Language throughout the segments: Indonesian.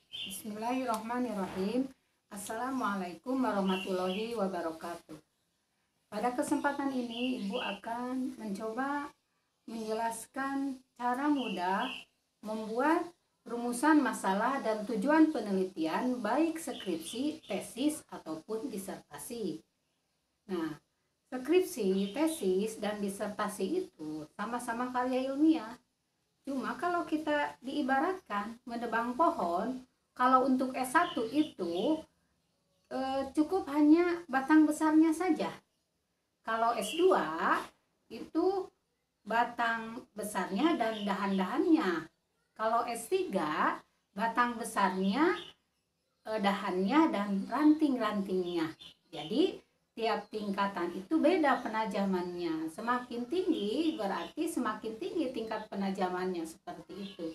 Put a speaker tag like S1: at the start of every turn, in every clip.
S1: Bismillahirrahmanirrahim. Assalamualaikum warahmatullahi wabarakatuh. Pada kesempatan ini, Ibu akan mencoba menjelaskan cara mudah membuat rumusan masalah dan tujuan penelitian baik skripsi, tesis, ataupun disertasi. Nah, skripsi, tesis, dan disertasi itu sama-sama karya ilmiah. Cuma kalau kita diibaratkan menebang pohon, kalau untuk S1 itu cukup hanya batang besarnya saja. Kalau S2 itu batang besarnya dan dahan-dahannya. Kalau S3 batang besarnya, dahannya dan ranting-rantingnya. Jadi tiap tingkatan itu beda penajamannya. Semakin tinggi berarti semakin tinggi tingkat penajamannya, seperti itu.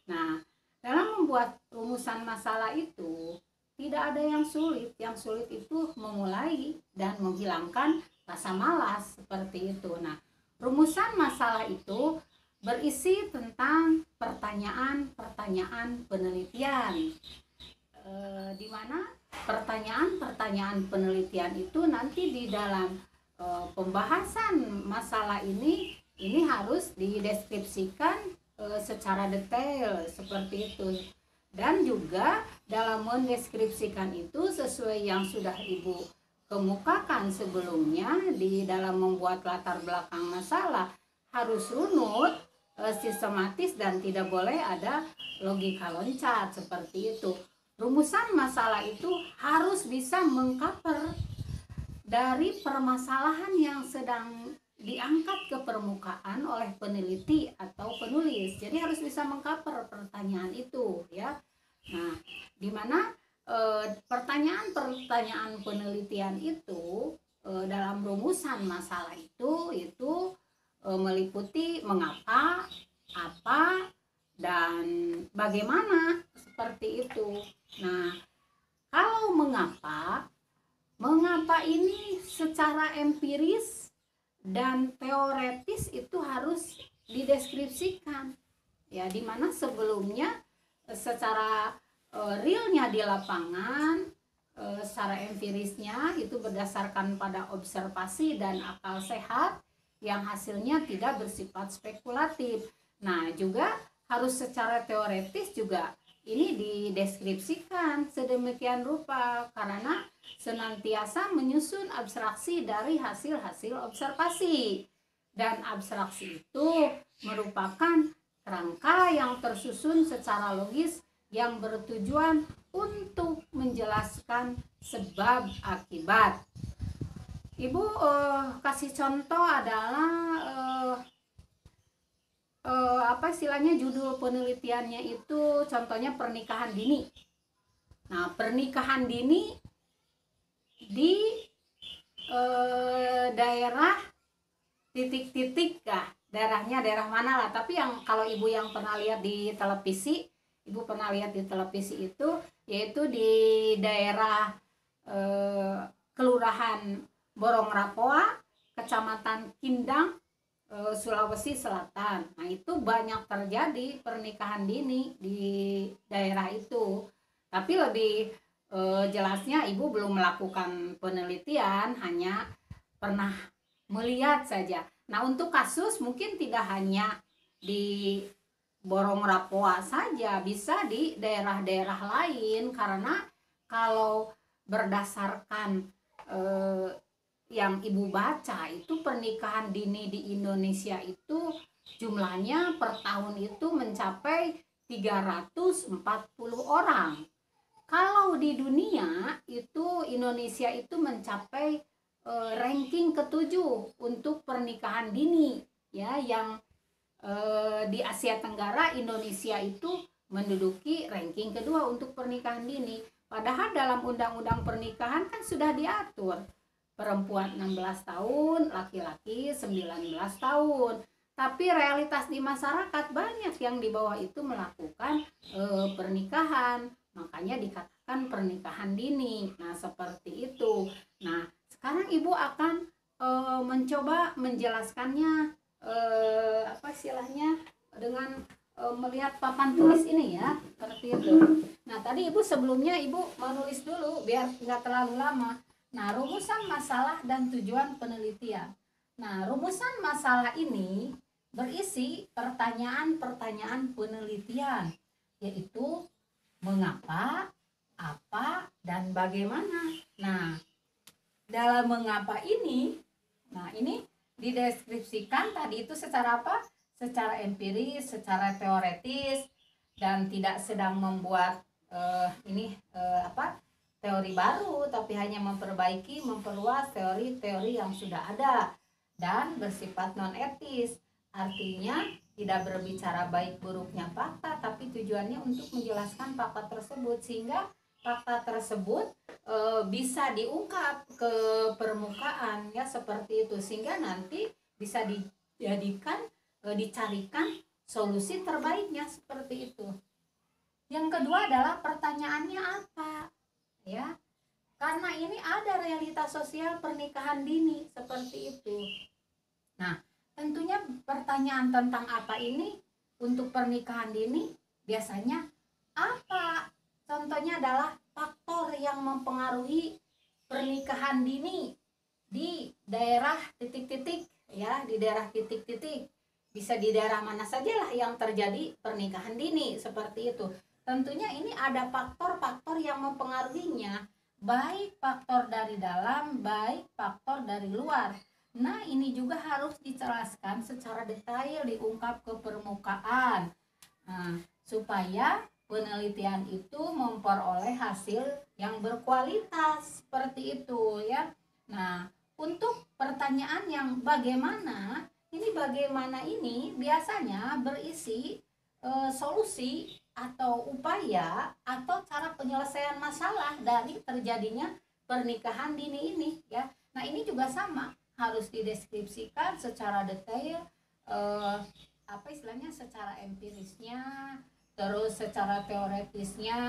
S1: Nah, dalam membuat rumusan masalah itu tidak ada yang sulit. Yang sulit itu memulai dan menghilangkan rasa malas, seperti itu. Nah, rumusan masalah itu berisi tentang pertanyaan-pertanyaan penelitian, di mana pertanyaan-pertanyaan penelitian itu nanti di dalam pembahasan masalah ini harus dideskripsikan secara detail, seperti itu. Dan juga dalam mendeskripsikan itu sesuai yang sudah Ibu kemukakan sebelumnya di dalam membuat latar belakang masalah, harus runut, sistematis, dan tidak boleh ada logika loncat, seperti itu. Rumusan masalah itu harus bisa mengcover dari permasalahan yang sedang diangkat ke permukaan oleh peneliti atau penulis. Jadi harus bisa mengcover pertanyaan itu, ya. Nah, di mana pertanyaan-pertanyaan penelitian itu dalam rumusan masalah itu meliputi mengapa, apa, dan bagaimana, seperti itu. Nah, kalau mengapa ini secara empiris dan teoretis itu harus dideskripsikan, ya, dimana sebelumnya secara realnya di lapangan, secara empirisnya itu berdasarkan pada observasi dan akal sehat yang hasilnya tidak bersifat spekulatif. Nah, juga harus secara teoretis juga ini dideskripsikan sedemikian rupa, karena senantiasa menyusun abstraksi dari hasil-hasil observasi. Dan abstraksi itu merupakan kerangka yang tersusun secara logis yang bertujuan untuk menjelaskan sebab akibat. Ibu kasih contoh adalah apa istilahnya, judul penelitiannya itu contohnya pernikahan dini. Nah, pernikahan dini di daerah titik-titik, daerahnya daerah mana lah, tapi yang kalau Ibu yang pernah lihat di televisi, Ibu pernah lihat di televisi itu yaitu di daerah Kelurahan Borongrapoa, Kecamatan Kindang, Sulawesi Selatan. Nah, itu banyak terjadi pernikahan dini di daerah itu. Tapi lebih jelasnya Ibu belum melakukan penelitian, hanya pernah melihat saja. Nah, untuk kasus mungkin tidak hanya di Borongrapoa saja, bisa di daerah-daerah lain, karena kalau berdasarkan yang Ibu baca itu pernikahan dini di Indonesia itu jumlahnya per tahun itu mencapai 340 orang. Kalau di dunia itu Indonesia itu mencapai ranking ke-7 untuk pernikahan dini, ya, yang di Asia Tenggara Indonesia itu menduduki ranking kedua untuk pernikahan dini. Padahal dalam undang-undang pernikahan kan sudah diatur perempuan 16 tahun, laki-laki 19 tahun. Tapi realitas di masyarakat banyak yang di bawah itu melakukan pernikahan. Makanya dikatakan pernikahan dini. Nah, seperti itu. Nah, sekarang Ibu akan mencoba menjelaskannya apa istilahnya dengan melihat papan tulis ini, ya, seperti itu. Nah, tadi Ibu sebelumnya Ibu menulis dulu biar nggak terlalu lama. Nah, rumusan masalah dan tujuan penelitian. Nah, rumusan masalah ini berisi pertanyaan-pertanyaan penelitian, yaitu mengapa, apa, dan bagaimana. Nah, dalam mengapa ini, nah ini dideskripsikan tadi itu secara apa? Secara empiris, secara teoretis, dan tidak sedang membuat teori baru, tapi hanya memperbaiki, memperluas teori-teori yang sudah ada dan bersifat non etis. Artinya tidak berbicara baik buruknya fakta, tapi tujuannya untuk menjelaskan fakta tersebut sehingga fakta tersebut bisa diungkap ke permukaan, ya, seperti itu, sehingga nanti bisa dijadikan dicarikan solusi terbaiknya, seperti itu. Yang kedua adalah pertanyaannya apa, ya, karena ini ada realitas sosial pernikahan dini, seperti itu. Nah, tentunya pertanyaan tentang apa ini untuk pernikahan dini biasanya apa? Contohnya adalah faktor yang mempengaruhi pernikahan dini di daerah titik-titik, ya, di daerah titik-titik. Bisa di daerah mana sajalah yang terjadi pernikahan dini, seperti itu. Tentunya ini ada faktor-faktor yang mempengaruhinya, baik faktor dari dalam, baik faktor dari luar. Nah, ini juga harus dijelaskan secara detail, diungkap ke permukaan. Nah, supaya penelitian itu memperoleh hasil yang berkualitas, seperti itu, ya. Nah, untuk pertanyaan yang bagaimana ini biasanya berisi solusi atau upaya atau cara penyelesaian masalah dari terjadinya pernikahan dini ini, ya. Nah, ini juga sama, harus dideskripsikan secara detail, secara empirisnya, terus secara teoretisnya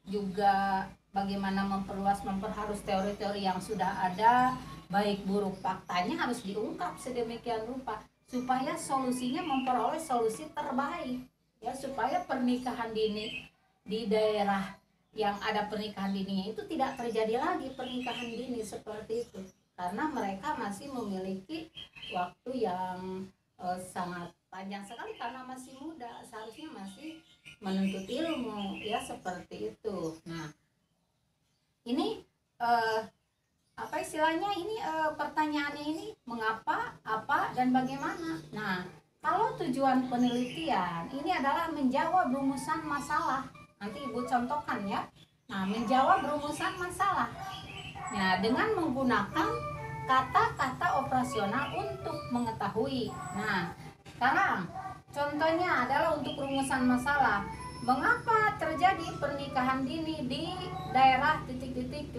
S1: juga bagaimana memperharus teori-teori yang sudah ada, baik buruk faktanya harus diungkap sedemikian rupa supaya solusinya memperoleh solusi terbaik, ya, supaya pernikahan dini di daerah yang ada pernikahan dininya itu tidak terjadi lagi pernikahan dini, seperti itu, karena mereka masih memiliki waktu yang sangat panjang sekali karena masih muda, seharusnya masih menuntut ilmu, ya, seperti itu. Nah, ini pertanyaannya ini mengapa, apa, dan bagaimana. Nah, kalau tujuan penelitian ini adalah menjawab rumusan masalah. Nanti Ibu contohkan, ya. Nah, menjawab rumusan masalah. Nah, dengan menggunakan kata-kata operasional untuk mengetahui. Nah, sekarang contohnya adalah untuk rumusan masalah. Mengapa terjadi pernikahan dini di daerah titik-titik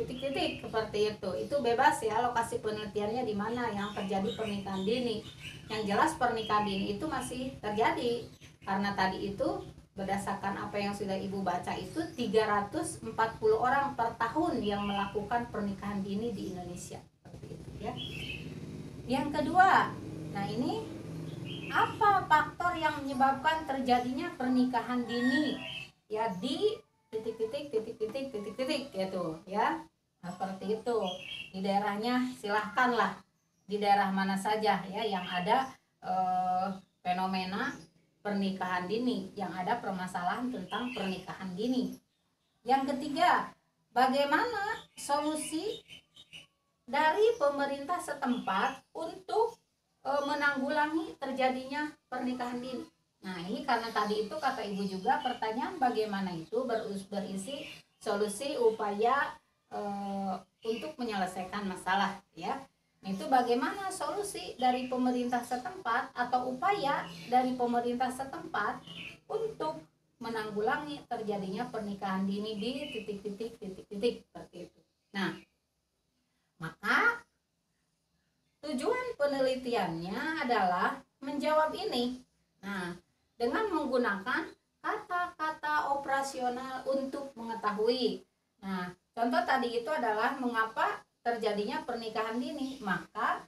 S1: seperti itu. Itu bebas, ya, lokasi penelitiannya di mana yang terjadi pernikahan dini. Yang jelas pernikahan dini itu masih terjadi karena tadi itu berdasarkan apa yang sudah Ibu baca itu 340 orang per tahun yang melakukan pernikahan dini di Indonesia, seperti itu, ya. Yang kedua, nah ini apa faktor yang menyebabkan terjadinya pernikahan dini, ya, di titik-titik gitu, ya. Nah, seperti itu. Di daerahnya silahkanlah di daerah mana saja, ya, yang ada fenomena pernikahan dini, yang ada permasalahan tentang pernikahan dini. Yang ketiga, bagaimana solusi dari pemerintah setempat untuk menanggulangi terjadinya pernikahan dini. Nah, ini karena tadi itu kata Ibu juga pertanyaan bagaimana itu berisi solusi upaya untuk menyelesaikan masalah, ya. Itu bagaimana solusi dari pemerintah setempat atau upaya dari pemerintah setempat untuk menanggulangi terjadinya pernikahan dini di titik-titik seperti itu. Nah, maka tujuan penelitiannya adalah menjawab ini. Nah, dengan menggunakan kata-kata operasional untuk mengetahui. Nah, contoh tadi itu adalah mengapa terjadinya pernikahan dini. Maka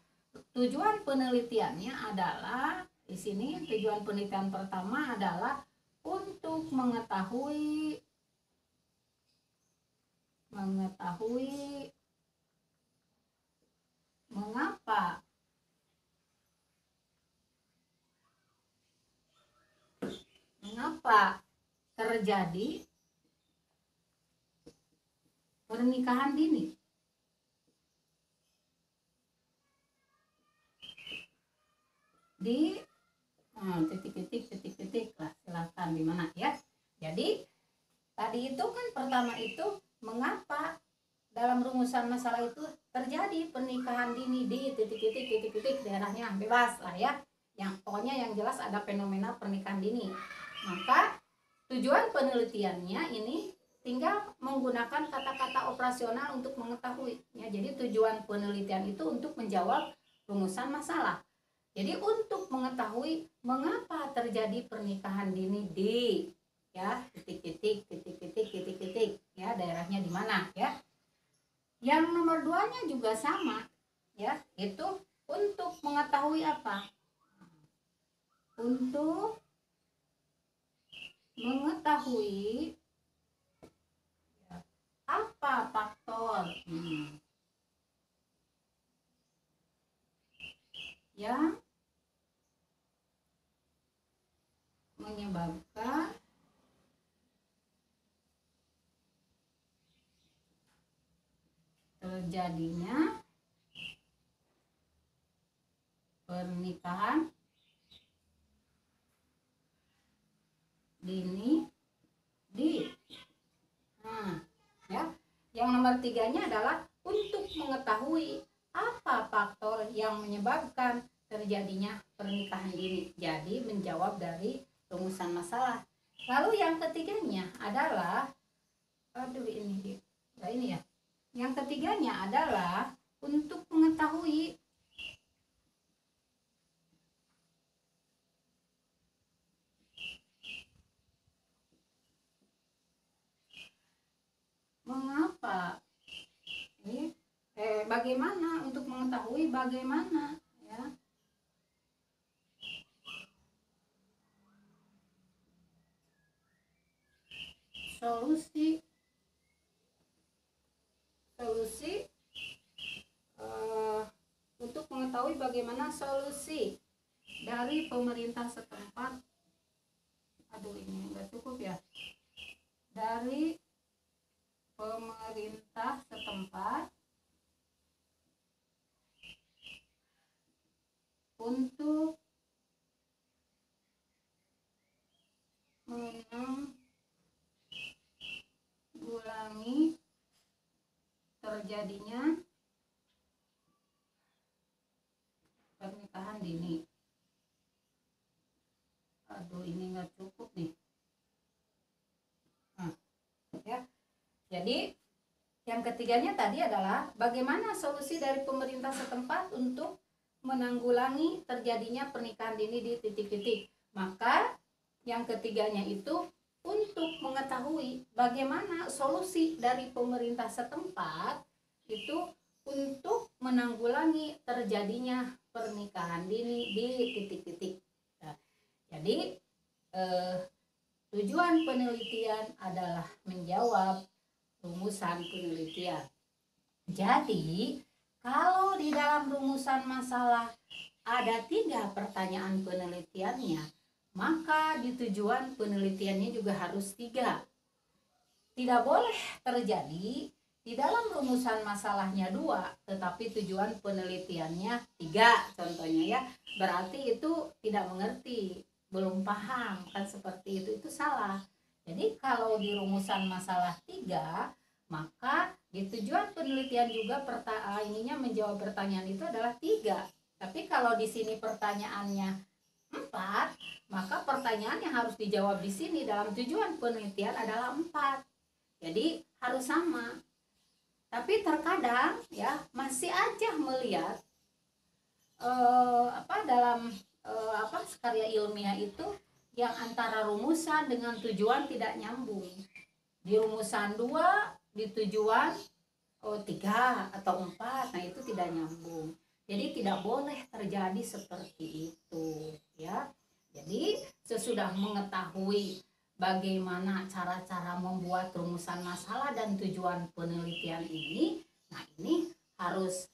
S1: tujuan penelitiannya adalah di sini, tujuan penelitian pertama adalah untuk mengetahui mengetahui mengapa terjadi pernikahan dini. Di titik-titik lah, silakan di mana ya. Jadi tadi itu kan pertama itu mengapa dalam rumusan masalah itu terjadi pernikahan dini di titik-titik daerahnya bebas lah ya. Yang pokoknya yang jelas ada fenomena pernikahan dini. Maka tujuan penelitiannya ini tinggal menggunakan kata-kata operasional untuk mengetahui ya. Jadi tujuan penelitian itu untuk menjawab rumusan masalah. Jadi untuk mengetahui mengapa terjadi pernikahan dini di ya titik-titik ya, daerahnya di mana ya. Yang nomor 2-nya juga sama ya, itu untuk mengetahui apa? Untuk mengetahui ya, apa faktor yang menyebabkan terjadinya pernikahan dini di ya. Yang nomor 3-nya adalah untuk mengetahui apa faktor yang menyebabkan terjadinya pernikahan dini. Jadi menjawab dari rumusan masalah. Lalu yang ketiganya adalah ini ya. Yang ketiganya adalah untuk mengetahui mengapa bagaimana, untuk mengetahui bagaimana ya solusi untuk mengetahui bagaimana solusi dari pemerintah setempat. Ini enggak cukup ya. Dari pemerintah setempat untuk menanggulangi terjadinya pernikahan dini. Ini nggak cukup nih. Ya. Jadi yang ketiganya tadi adalah bagaimana solusi dari pemerintah setempat untuk menanggulangi terjadinya pernikahan dini di titik-titik. Maka yang ketiganya itu untuk mengetahui bagaimana solusi dari pemerintah setempat itu untuk menanggulangi terjadinya pernikahan dini di titik-titik. Nah, jadi tujuan penelitian adalah menjawab rumusan penelitian. Jadi kalau di dalam rumusan masalah ada 3 pertanyaan penelitiannya, maka di tujuan penelitiannya juga harus 3. Tidak boleh terjadi di dalam rumusan masalahnya 2, tetapi tujuan penelitiannya 3 contohnya ya. Berarti itu tidak mengerti, belum paham, kan seperti itu salah. Jadi kalau di rumusan masalah 3, maka di tujuan penelitian juga ininya menjawab pertanyaan itu adalah 3. Tapi kalau di sini pertanyaannya 4, maka pertanyaan yang harus dijawab di sini dalam tujuan penelitian adalah 4. Jadi harus sama. Tapi terkadang ya masih aja melihat dalam karya ilmiah itu yang antara rumusan dengan tujuan tidak nyambung. Di rumusan 2, di tujuan 3 atau 4, nah itu tidak nyambung. Jadi tidak boleh terjadi seperti itu ya. Jadi sesudah mengetahui bagaimana cara-cara membuat rumusan masalah dan tujuan penelitian ini. Nah, ini harus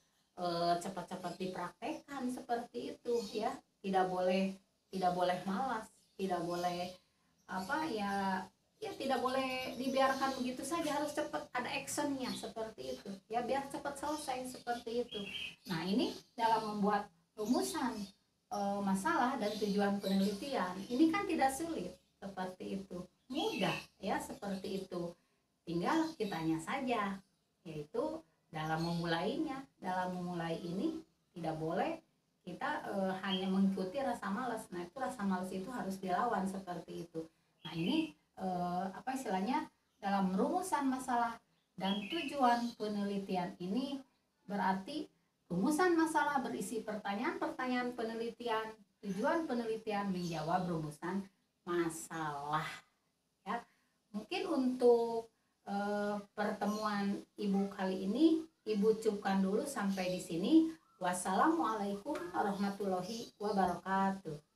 S1: cepat-cepat dipraktekkan seperti itu ya. Tidak boleh malas, tidak boleh apa ya, tidak boleh dibiarkan begitu saja, harus cepat ada actionnya seperti itu ya, biar cepat selesai seperti itu. Nah, ini dalam membuat rumusan masalah dan tujuan penelitian ini kan tidak sulit seperti itu, mudah ya seperti itu, tinggal kitanya saja, yaitu dalam memulainya. Dalam memulai ini tidak boleh kita hanya mengikuti rasa malas. Nah, itu rasa malas itu harus dilawan seperti itu. Nah, ini apa istilahnya, dalam rumusan masalah dan tujuan penelitian ini berarti rumusan masalah berisi pertanyaan-pertanyaan penelitian, tujuan penelitian menjawab rumusan masalah ya. Mungkin untuk pertemuan Ibu kali ini Ibu cukupkan dulu sampai di sini. Wassalamualaikum warahmatullahi wabarakatuh.